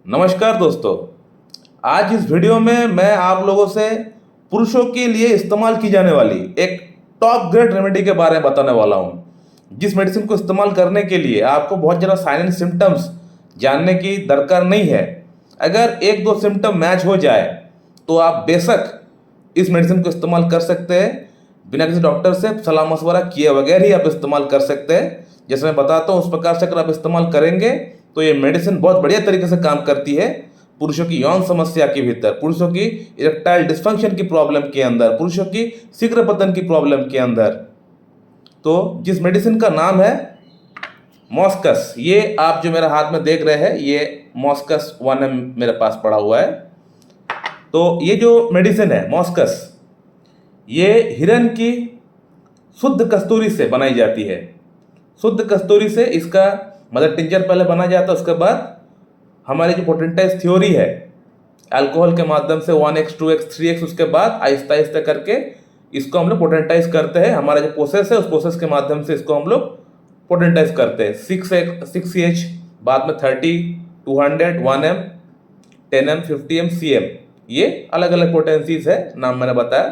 नमस्कार दोस्तों। आज इस वीडियो में मैं आप लोगों से पुरुषों के लिए इस्तेमाल की जाने वाली एक टॉप ग्रेड रेमेडी के बारे में बताने वाला हूं, जिस मेडिसिन को इस्तेमाल करने के लिए आपको बहुत ज़्यादा साइन एंड सिम्टम्स जानने की दरकार नहीं है। अगर एक दो सिम्टम मैच हो जाए तो आप बेशक इस मेडिसिन को इस्तेमाल कर सकते हैं। बिना किसी डॉक्टर से सलाह मशवरा किए बगैर ही आप इस्तेमाल कर सकते हैं। जैसे मैं बताता हूँ उस प्रकार से अगर आप इस्तेमाल करेंगे तो ये मेडिसिन बहुत बढ़िया तरीके से काम करती है। पुरुषों की यौन समस्या के भीतर, पुरुषों की इरेक्टाइल डिस्फंक्शन की प्रॉब्लम के अंदर, पुरुषों की शीघ्र पतन की प्रॉब्लम के अंदर, तो जिस मेडिसिन का नाम है मॉस्कस, ये आप जो मेरे हाथ में देख रहे हैं ये मॉस्कस 1M मेरे पास पड़ा हुआ है। तो ये जो मेडिसिन है मॉस्कस, ये हिरन की शुद्ध कस्तूरी से बनाई जाती है। शुद्ध कस्तूरी से इसका मदर टिंचर पहले बना जाता है, उसके बाद हमारी जो पोटेंटाइज थ्योरी है अल्कोहल के माध्यम से 1x 2x 3x, उसके बाद आहिस्ता आहिस्ता करके इसको हम लोग पोटेंटाइज करते हैं। हमारा जो प्रोसेस है उस प्रोसेस के माध्यम से इसको हम लोग पोटेंटाइज करते हैं। 6CH, बाद में 30, 200, 1M, 10M, 50M, CM, ये अलग अलग पोटेंसीज है, नाम मैंने बताया।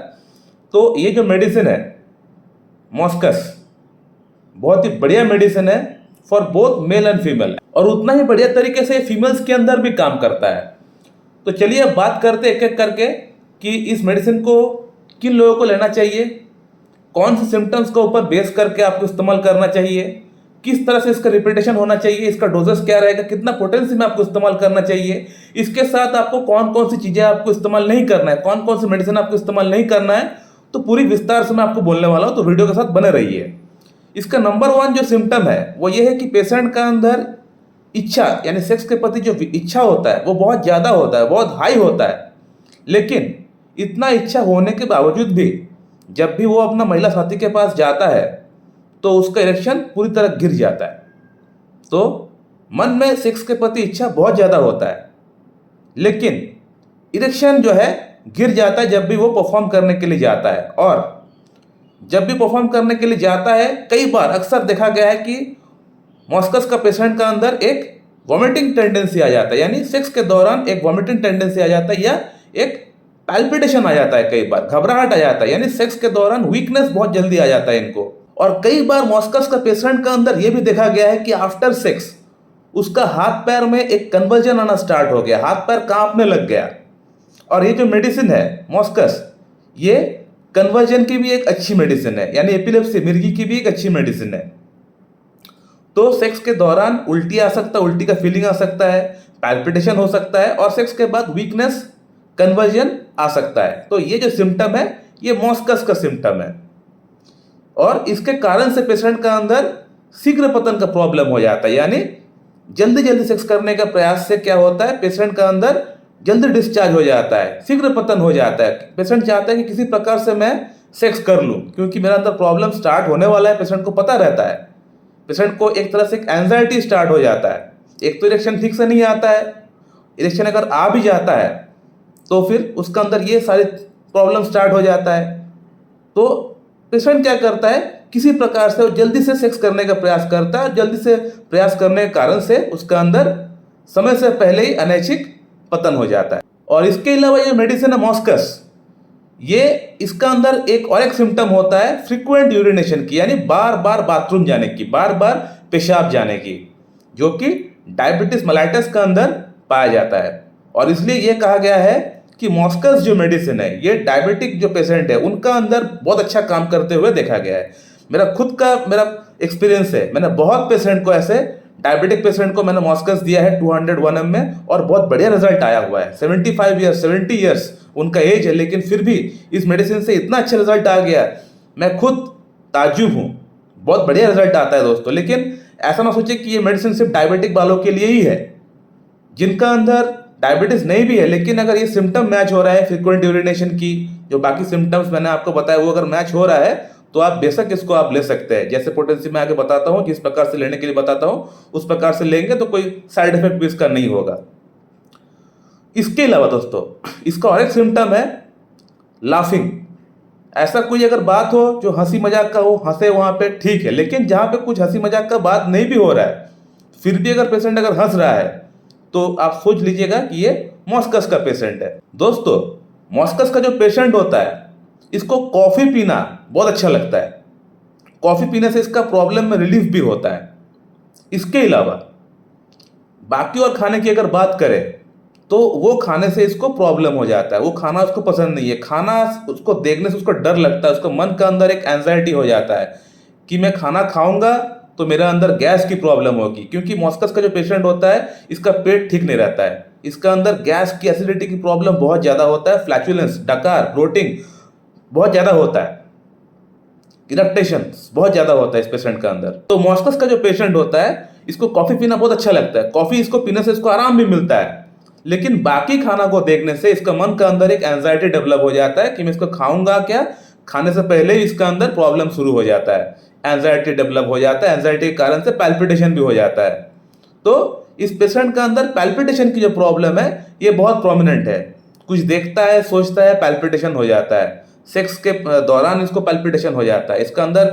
तो ये जो मेडिसिन है मॉस्कस बहुत ही बढ़िया मेडिसिन है for both male and female, और उतना ही बढ़िया तरीके से फीमेल्स के अंदर भी काम करता है। तो चलिए अब बात करते एक एक करके कि इस मेडिसिन को किन लोगों को लेना चाहिए, कौन से सिम्टम्स के ऊपर बेस करके आपको इस्तेमाल करना चाहिए, किस तरह से इसका रिपीटेशन होना चाहिए, इसका डोजेस क्या रहेगा, कितना पोटेंसी में आपको इस्तेमाल करना चाहिए, इसके साथ आपको कौन कौन सी चीज़ें आपको इस्तेमाल नहीं करना है, कौन कौन सी मेडिसिन आपको इस्तेमाल नहीं करना है, तो पूरी विस्तार से मैं आपको बोलने वाला हूँ। तो वीडियो के साथ बने रहिए। इसका नंबर 1 जो सिम्टम है वो ये है कि पेशेंट का अंदर इच्छा, यानी सेक्स के प्रति जो इच्छा होता है वो बहुत ज़्यादा होता है, बहुत हाई होता है। लेकिन इतना इच्छा होने के बावजूद भी जब भी वो अपना महिला साथी के पास जाता है तो उसका इरेक्शन पूरी तरह गिर जाता है। तो मन में सेक्स के प्रति इच्छा बहुत ज़्यादा होता है, लेकिन इरेक्शन जो है गिर जाता है जब भी वो परफॉर्म करने के लिए जाता है। और जब भी परफॉर्म करने के लिए जाता है, कई बार अक्सर देखा गया है कि मॉस्कस का पेशेंट का अंदर एक वॉमिटिंग टेंडेंसी आ जाता है, यानी सेक्स के दौरान एक वॉमिटिंग टेंडेंसी आ जाता है, या एक पैल्पिटेशन आ जाता है, कई बार घबराहट आ जाता है, यानी सेक्स के दौरान वीकनेस बहुत जल्दी आ जाता है इनको। और कई बार मॉस्कस का पेशेंट का अंदर यह भी देखा गया है कि आफ्टर सेक्स उसका हाथ पैर में एक कन्वर्जन आना स्टार्ट हो गया, हाथ पैर कांपने लग गया। और ये जो मेडिसिन है मॉस्कस, ये कन्वर्जन की भी एक अच्छी मेडिसिन है, यानी एपिलेप्सी, मिर्गी की भी एक अच्छी मेडिसिन है। तो सेक्स के दौरान उल्टी आ सकता है, उल्टी का फीलिंग आ सकता है, पैल्पिटेशन हो सकता है, और सेक्स के बाद वीकनेस, कन्वर्जन आ सकता है। तो ये जो सिम्टम है ये मॉस्कस का सिम्टम है, और इसके कारण से पेशेंट का अंदर शीघ्र पतन का प्रॉब्लम हो जाता है, यानी जल्दी जल्दी सेक्स करने का प्रयास से क्या होता है, पेशेंट का अंदर जल्दी डिस्चार्ज हो जाता है, शीघ्र पतन हो जाता है। पेशेंट चाहता है कि किसी प्रकार से मैं सेक्स कर लूं, क्योंकि मेरा अंदर प्रॉब्लम स्टार्ट होने वाला है, पेशेंट को पता रहता है। पेशेंट को एक तरह से एक एंजाइटी स्टार्ट हो जाता है। एक तो इरेक्शन ठीक से नहीं आता है, इरेक्शन अगर आ भी जाता है तो फिर उसका अंदर ये सारी प्रॉब्लम स्टार्ट हो जाता है। तो पेशेंट क्या करता है, किसी प्रकार से जल्दी से सेक्स करने का प्रयास करता है, और जल्दी से प्रयास करने के कारण से उसका अंदर समय से पहले ही अनैच्छिक पतन हो जाता है। और इसके अलावा ये मेडिसिन है मॉस्कस, ये इसका अंदर एक और एक सिम्टम होता है फ्रीक्वेंट यूरिनेशन की, यानी बार बार बाथरूम जाने की, बार बार पेशाब जाने की, जो कि डायबिटीज मेलाइटस का अंदर पाया जाता है। और इसलिए ये कहा गया है कि मॉस्कस जो मेडिसिन है ये डायबिटिक जो पेशेंट है उनका अंदर बहुत अच्छा काम करते हुए देखा गया है। मेरा एक्सपीरियंस है, मैंने बहुत पेशेंट को, ऐसे डायबिटिक पेशेंट को मैंने मॉस्कस दिया है 200 1M में, और बहुत बढ़िया रिजल्ट आया हुआ है। 75 ईयर्स 70 ईयर्स उनका एज है, लेकिन फिर भी इस मेडिसिन से इतना अच्छा रिजल्ट आ गया, मैं खुद ताज्जुब हूँ। बहुत बढ़िया रिजल्ट आता है दोस्तों। लेकिन ऐसा ना सोचे कि ये मेडिसिन सिर्फ डायबिटिक वालों के लिए ही है। जिनका अंदर डायबिटीज नहीं भी है, लेकिन अगर ये सिम्टम मैच हो रहा है फ्रीक्वेंट यूरिनेशन की, जो बाकी सिम्टम्स मैंने आपको बताया वो अगर मैच हो रहा है, तो आप बेशक इसको आप ले सकते हैं। जैसे पोटेंसी मैं आगे बताता हूँ, जिस प्रकार से लेने के लिए बताता हूँ उस प्रकार से लेंगे तो कोई साइड इफेक्ट भी इसका नहीं होगा। इसके अलावा दोस्तों इसका और एक सिम्टम है लाफिंग। ऐसा कोई अगर बात हो जो हंसी मजाक का हो, हंसे वहां पे ठीक है, लेकिन जहां पे कुछ हंसी मजाक का बात नहीं भी हो रहा है, फिर भी अगर पेशेंट अगर हंस रहा है तो आप सोच लीजिएगा कि ये मॉस्कस का पेशेंट है। दोस्तों, मॉस्कस का जो पेशेंट होता है, इसको कॉफ़ी पीना बहुत अच्छा लगता है। कॉफ़ी पीने से इसका प्रॉब्लम में रिलीफ भी होता है। इसके अलावा बाकी और खाने की अगर बात करें तो वो खाने से इसको प्रॉब्लम हो जाता है, वो खाना उसको पसंद नहीं है, खाना उसको देखने से उसको डर लगता है, उसको मन के अंदर एक एंजाइटी हो जाता है कि मैं खाना खाऊंगा तो मेरा अंदर गैस की प्रॉब्लम होगी। क्योंकि मॉस्कस का जो पेशेंट होता है, इसका पेट ठीक नहीं रहता है, इसका अंदर गैस की एसिडिटी की प्रॉब्लम बहुत ज़्यादा होता है, फ्लैचुलेंस, डकार, ब्लोटिंग बहुत ज़्यादा होता है, इरेक्टेशन बहुत ज़्यादा होता है इस पेशेंट का अंदर। तो मॉस्कस का जो पेशेंट होता है, इसको कॉफ़ी पीना बहुत अच्छा लगता है, कॉफ़ी इसको पीने से इसको आराम भी मिलता है, लेकिन बाकी खाना को देखने से इसका मन के अंदर एक एंजाइटी डेवलप हो जाता है कि मैं इसको खाऊंगा क्या, खाने से पहले ही इसका अंदर प्रॉब्लम शुरू हो जाता है, एंजाइटी डेवलप हो जाता है, एंजाइटी के कारण से पैल्पिटेशन भी हो जाता है। तो इस पेशेंट का अंदर पैल्पिटेशन की जो प्रॉब्लम है, ये बहुत प्रोमिनेंट है। कुछ देखता है, सोचता है, पैल्पिटेशन हो जाता है, सेक्स के दौरान इसको पैल्पिटेशन हो जाता है, इसका अंदर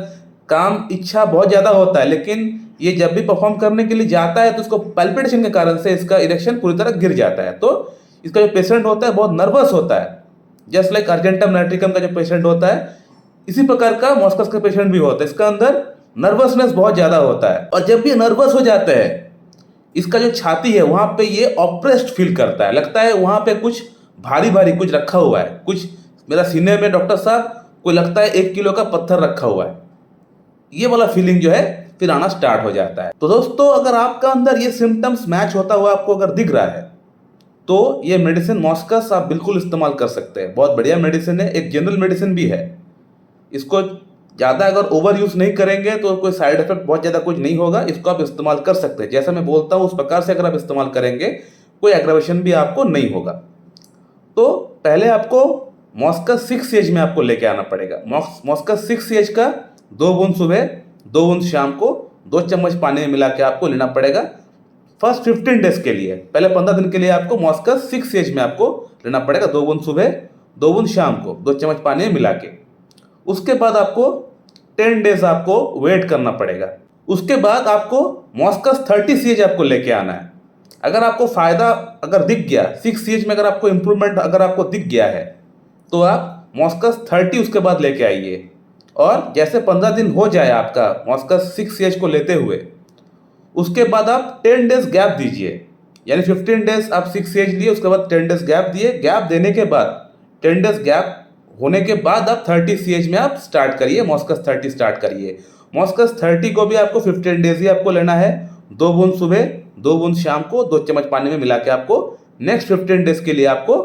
काम इच्छा बहुत ज़्यादा होता है, लेकिन ये जब भी परफॉर्म करने के लिए जाता है तो उसको पैल्पिटेशन के कारण से इसका इरेक्शन पूरी तरह गिर जाता है। तो इसका जो पेशेंट होता है बहुत नर्वस होता है, जस्ट लाइक अर्जेंटम नाइट्रिकम का जो पेशेंट होता है, इसी प्रकार का मॉस्कस का पेशेंट भी होता है। इसका अंदर नर्वसनेस बहुत ज़्यादा होता है, और जब ये नर्वस हो जाता है, इसका जो छाती है वहाँ पे ये ऑप्रेस्ड फील करता है, लगता है वहाँ पे कुछ भारी भारी कुछ रखा हुआ है, कुछ मेरा सीने में डॉक्टर साहब कोई लगता है 1 किलो का पत्थर रखा हुआ है, ये वाला फीलिंग जो है फिर आना स्टार्ट हो जाता है। तो दोस्तों, अगर आपका अंदर ये सिम्टम्स मैच होता हुआ आपको अगर दिख रहा है, तो ये मेडिसिन मॉस्कस आप बिल्कुल इस्तेमाल कर सकते हैं, बहुत बढ़िया मेडिसिन है, एक जनरल मेडिसिन भी है। इसको ज़्यादा अगर ओवर यूज़ नहीं करेंगे तो कोई साइड इफेक्ट बहुत ज़्यादा कुछ नहीं होगा, इसको आप इस्तेमाल कर सकते हैं। जैसा मैं बोलता हूँ उस प्रकार से अगर आप इस्तेमाल करेंगे, कोई एग्रावेशन भी आपको नहीं होगा। तो पहले आपको मॉस्कस 6CH में आपको लेके आना पड़ेगा। मॉस्कस 6CH का 2 बूंद सुबह, 2 बूंद शाम को 2 चम्मच पानी में मिला के आपको लेना पड़ेगा फर्स्ट 15 डेज के लिए। पहले 15 दिन के लिए आपको मॉस्कस 6CH में आपको लेना पड़ेगा, 2 बूंद सुबह, 2 बूंद शाम को, 2 चम्मच पानी में मिला के। उसके बाद आपको 10 डेज आपको वेट करना पड़ेगा। उसके बाद आपको मॉस्कस 30CH आपको लेके आना है। अगर आपको फ़ायदा अगर दिख गया 6CH में, अगर आपको इम्प्रूवमेंट अगर आपको दिख गया है, तो आप मॉस्कस 30 उसके बाद लेके आइए। और जैसे 15 दिन हो जाए आपका मॉस्कस 6CH को लेते हुए, उसके बाद आप 10 डेज गैप दीजिए, यानी 15 डेज आप 6CH लिए, उसके बाद 10 डेज गैप दिए। गैप देने के बाद 10 डेज गैप होने के बाद आप 30CH में आप स्टार्ट करिए, मॉस्कस 30 स्टार्ट करिए। मॉस्कस 30 को भी आपको 15 डेज ही आपको लेना है, 2 बूंद सुबह, 2 बूंद शाम को, 2 चम्मच पानी में मिला के आपको नेक्स्ट 15 डेज के लिए आपको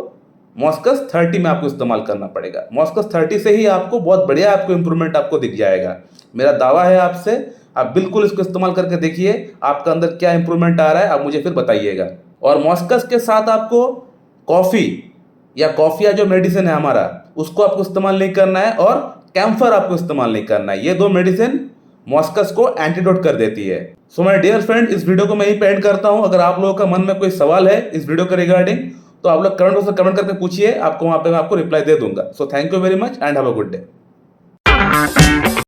मॉस्कस 30 में आपको इस्तेमाल करना पड़ेगा। मॉस्कस 30 से ही आपको बहुत बढ़िया आपको इंप्रूवमेंट आपको दिख जाएगा। मेरा दावा है आपसे, आप बिल्कुल इसको इस्तेमाल करके देखिए, आपका अंदर क्या इंप्रूवमेंट आ रहा है, आप मुझे फिर बताइएगा। और मॉस्कस के साथ आपको कॉफ़ी या कॉफिया जो मेडिसिन है हमारा, उसको आपको इस्तेमाल नहीं करना है, और कैम्फर आपको इस्तेमाल नहीं करना है। ये 2 मेडिसिन मॉस्कस को एंटीडोट कर देती है। सो माय डियर फ्रेंड, इस वीडियो को मैं यहीं पे एंड करता हूं। अगर आप लोगों का मन में कोई सवाल है इस वीडियो के रिगार्डिंग, तो आप लोग कमेंट बॉक्स में कमेंट करके पूछिए, आपको वहां पे मैं आपको रिप्लाई दे दूंगा। So thank you very much and have a good day.